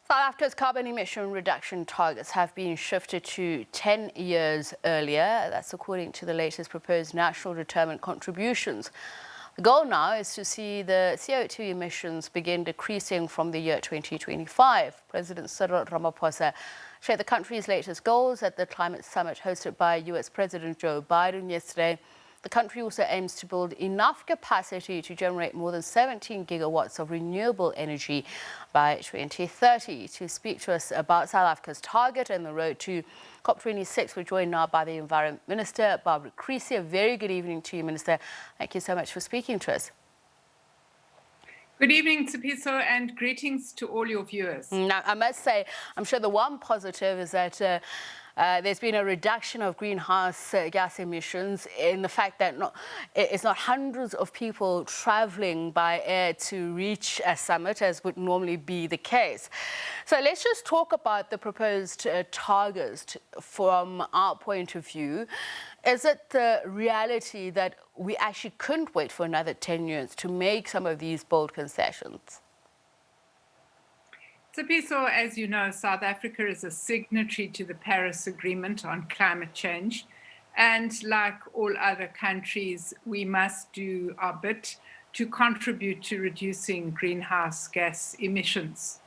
South Africa's carbon emission reduction targets have been shifted to 10 years earlier. That's according to the latest proposed national determined contributions. The goal now is to see the CO2 emissions begin decreasing from the year 2025. President Cyril Ramaphosa shared the country's latest goals at the climate summit hosted by US President Joe Biden yesterday. The country also aims to build enough capacity to generate more than 17 gigawatts of renewable energy by 2030. To speak to us about South Africa's target and the road to COP26, we're joined now by the Environment Minister, Barbara Creecy. A very good evening to you, Minister. Thank you so much for speaking to us. Good evening, Tsepiso, and greetings to all your viewers. Now, I must say, I'm sure the one positive is that there's been a reduction of greenhouse gas emissions in the fact that it's not hundreds of people traveling by air to reach a summit as would normally be the case. So let's just talk about the proposed targets from our point of view. Is it the reality that we actually couldn't wait for another 10 years to make some of these bold concessions? Tsepiso, as you know, South Africa is a signatory to the Paris Agreement on climate change. And like all other countries, we must do our bit to contribute to reducing greenhouse gas emissions.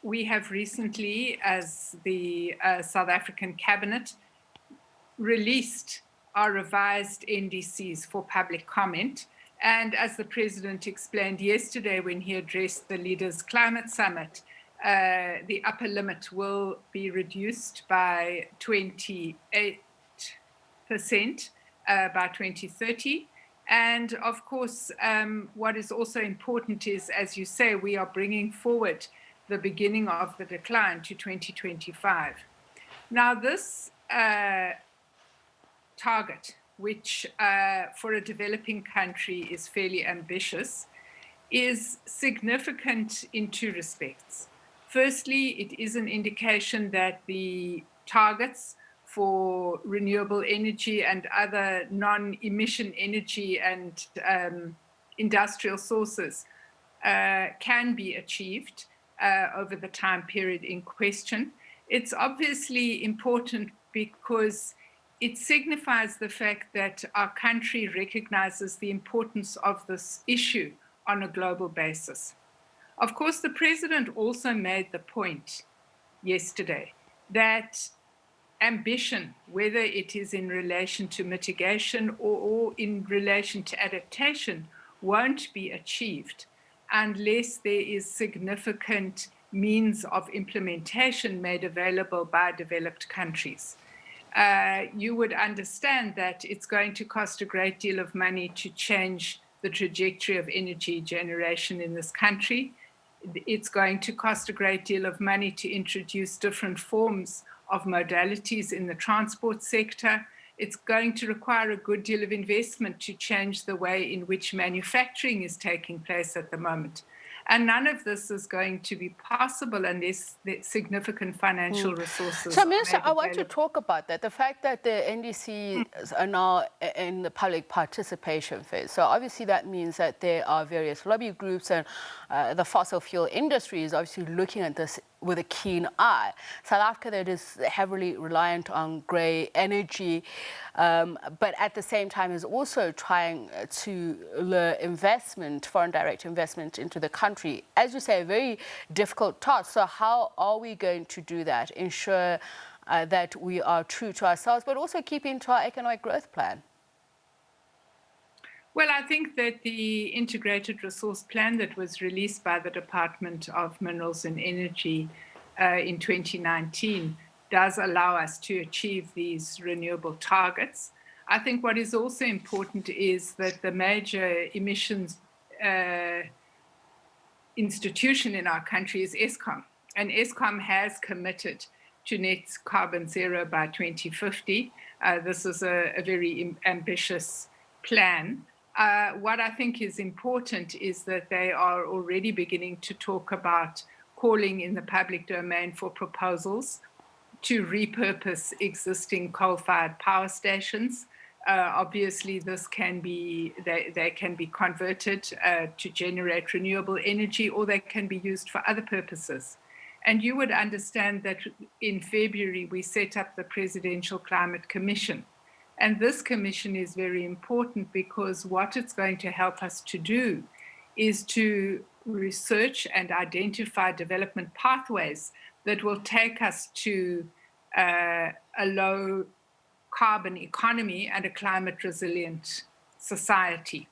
We have recently, as the South African Cabinet, released our revised NDCs for public comment. And as the President explained yesterday when he addressed the Leaders' Climate Summit, the upper limit will be reduced by 28% by 2030. And of course, what is also important is, as you say, we are bringing forward the beginning of the decline to 2025. Now, this target, which for a developing country is fairly ambitious, is significant in two respects. Firstly, it is an indication that the targets for renewable energy and other non-emission energy and industrial sources can be achieved over the time period in question. It's obviously important because it signifies the fact that our country recognizes the importance of this issue on a global basis. Of course, the President also made the point yesterday that ambition, whether it is in relation to mitigation or in relation to adaptation, won't be achieved unless there is significant means of implementation made available by developed countries. You would understand that it's going to cost a great deal of money to change the trajectory of energy generation in this country. It's going to cost a great deal of money to introduce different forms of modalities in the transport sector. It's going to require a good deal of investment to change the way in which manufacturing is taking place at the moment. And none of this is going to be possible unless the significant financial resources. So, Minister, I want to talk about that. The fact that the NDCs are now in the public participation phase. So obviously that means that there are various lobby groups and the fossil fuel industry is obviously looking at this with a keen eye. South Africa, that is heavily reliant on grey energy, but at the same time is also trying to lure investment, foreign direct investment into the country. As you say, a very difficult task. So how are we going to do that? Ensure that we are true to ourselves, but also keeping to our economic growth plan? Well, I think that the integrated resource plan that was released by the Department of Minerals and Energy in 2019 does allow us to achieve these renewable targets. I think what is also important is that the major emissions institution in our country is Eskom. And Eskom has committed to net carbon zero by 2050. This is a very ambitious plan. What I think is important is that they are already beginning to talk about calling in the public domain for proposals to repurpose existing coal-fired power stations Obviously, they can be converted to generate renewable energy, or they can be used for other purposes. And you would understand that in February, we set up the Presidential Climate Commission. And this commission is very important because what it's going to help us to do is to research and identify development pathways that will take us to a low carbon economy and a climate resilient society.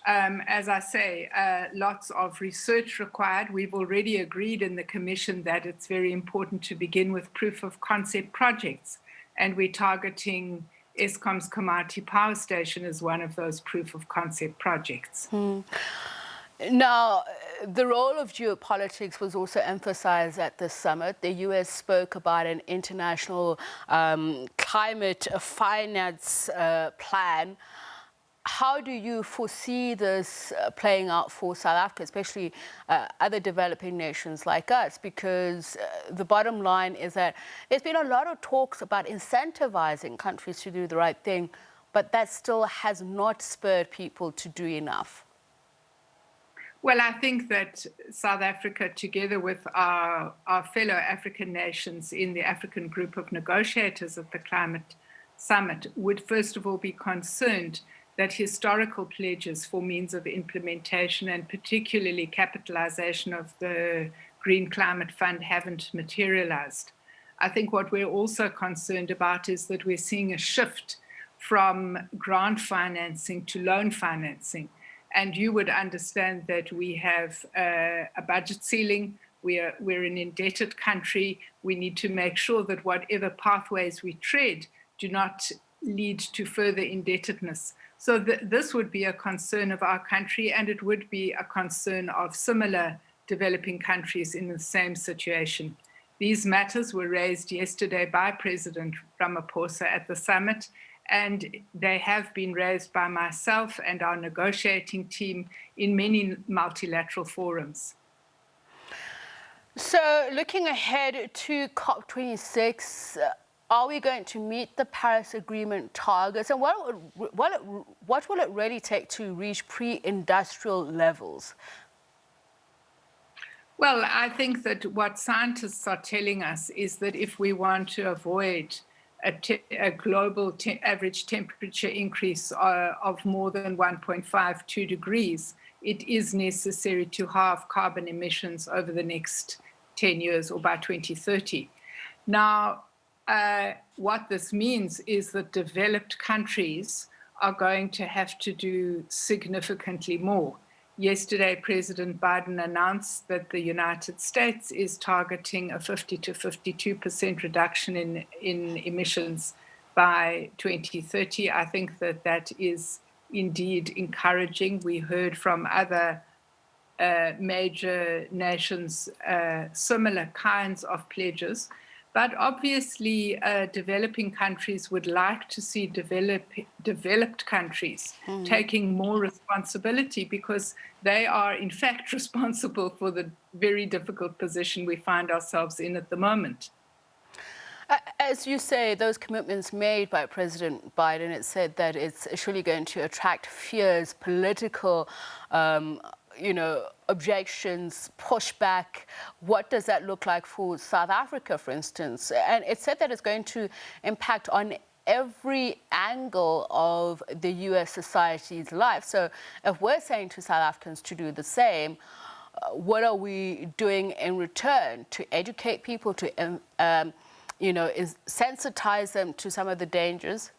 As I say, lots of research required. We've already agreed in the Commission that it's very important to begin with proof of concept projects. And we're targeting Eskom's Komati Power Station as one of those proof of concept projects. Now, the role of geopolitics was also emphasized at the summit. The US spoke about an international climate finance plan. How do you foresee this playing out for South Africa, especially other developing nations like us? Because the bottom line is that there's been a lot of talks about incentivizing countries to do the right thing, but that still has not spurred people to do enough. Well, I think that South Africa, together with our fellow African nations in the African group of negotiators at the climate summit, would first of all be concerned that historical pledges for means of implementation and particularly capitalization of the Green Climate Fund haven't materialized. I think what we're also concerned about is that we're seeing a shift from grant financing to loan financing. And you would understand that we have a budget ceiling. We're an indebted country. We need to make sure that whatever pathways we tread do not lead to further indebtedness. So this would be a concern of our country, and it would be a concern of similar developing countries in the same situation. These matters were raised yesterday by President Ramaphosa at the summit, and they have been raised by myself and our negotiating team in many multilateral forums. So looking ahead to COP26, are we going to meet the Paris Agreement targets? And what will it really take to reach pre-industrial levels? Well, I think that what scientists are telling us is that if we want to avoid a global average temperature increase of more than 1.52 degrees, it is necessary to halve carbon emissions over the next 10 years or by 2030. Now, what this means is that developed countries are going to have to do significantly more. Yesterday, President Biden announced that the United States is targeting a 50 to 52% reduction in emissions by 2030. I think that is indeed encouraging. We heard from other major nations similar kinds of pledges. But obviously, developing countries would like to see developed countries taking more responsibility, because they are, in fact, responsible for the very difficult position we find ourselves in at the moment. As you say, those commitments made by President Biden, it said that it's surely going to attract fears, political objections, pushback. What does that look like for South Africa, for instance? And it said that it's going to impact on every angle of the US society's life. So if we're saying to South Africans to do the same, what are we doing in return to educate people, to sensitize them to some of the dangers?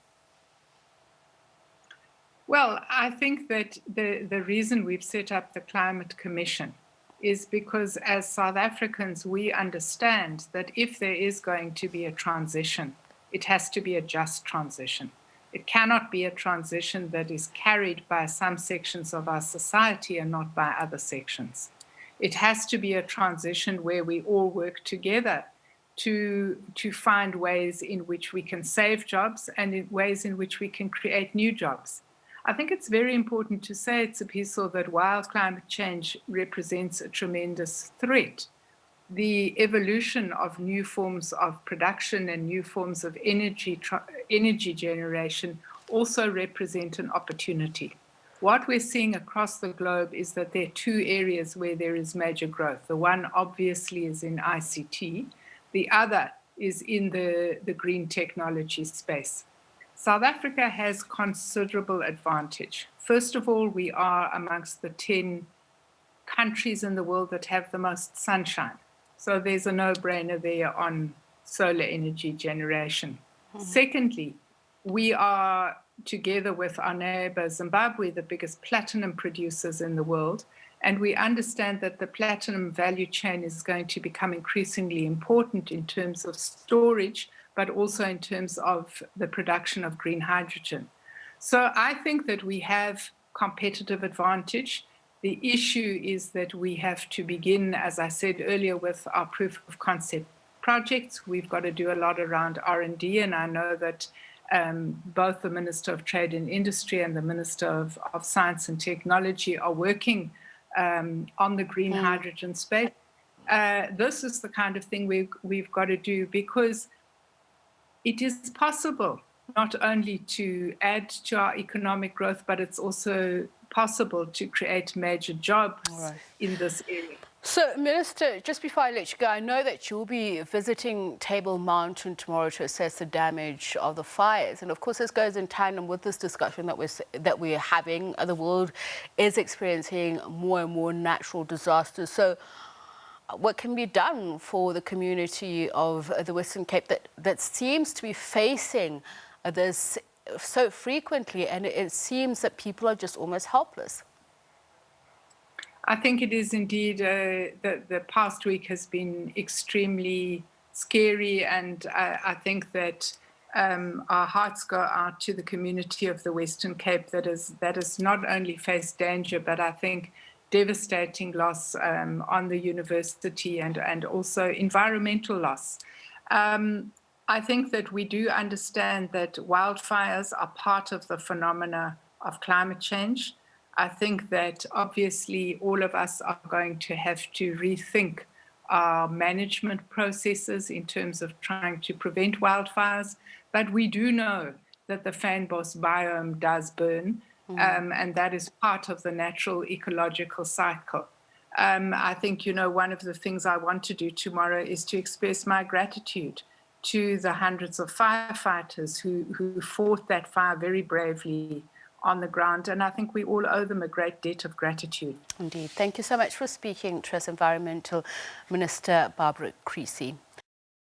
Well, I think that the reason we've set up the Climate Commission is because as South Africans, we understand that if there is going to be a transition, it has to be a just transition. It cannot be a transition that is carried by some sections of our society and not by other sections. It has to be a transition where we all work together to find ways in which we can save jobs and in ways in which we can create new jobs. I think it's very important to say, Tsepiso, that while climate change represents a tremendous threat, the evolution of new forms of production and new forms of energy generation also represent an opportunity. What we're seeing across the globe is that there are two areas where there is major growth. The one obviously is in ICT. The other is in the green technology space. South Africa has considerable advantage. First of all, we are amongst the 10 countries in the world that have the most sunshine. So there's a no-brainer there on solar energy generation. Secondly, we are, together with our neighbor Zimbabwe, the biggest platinum producers in the world. And we understand that the platinum value chain is going to become increasingly important in terms of storage, but also in terms of the production of green hydrogen. So I think that we have competitive advantage. The issue is that we have to begin, as I said earlier, with our proof of concept projects. We've got to do a lot around R&D, and I know that both the Minister of Trade and Industry and the Minister of Science and Technology are working on the green hydrogen space. This is the kind of thing we've got to do, because it is possible not only to add to our economic growth, but it's also possible to create major jobs in this area. So, Minister, just before I let you go, I know that you'll be visiting Table Mountain tomorrow to assess the damage of the fires. And of course, this goes in tandem with this discussion that we're having. The world is experiencing more and more natural disasters. So what can be done for the community of the Western Cape that seems to be facing this so frequently, and it seems that people are just almost helpless? I think it is indeed, the past week has been extremely scary, and I think that our hearts go out to the community of the Western Cape that has not only faced danger, but I think devastating loss on the university and also environmental loss. I think that we do understand that wildfires are part of the phenomena of climate change. I think that obviously all of us are going to have to rethink our management processes in terms of trying to prevent wildfires. But we do know that the fynbos biome does burn, and that is part of the natural ecological cycle. I think, one of the things I want to do tomorrow is to express my gratitude to the hundreds of firefighters who fought that fire very bravely on the ground, and I think we all owe them a great debt of gratitude. Indeed. Thank you so much for speaking to us, Environmental Minister Barbara Creecy.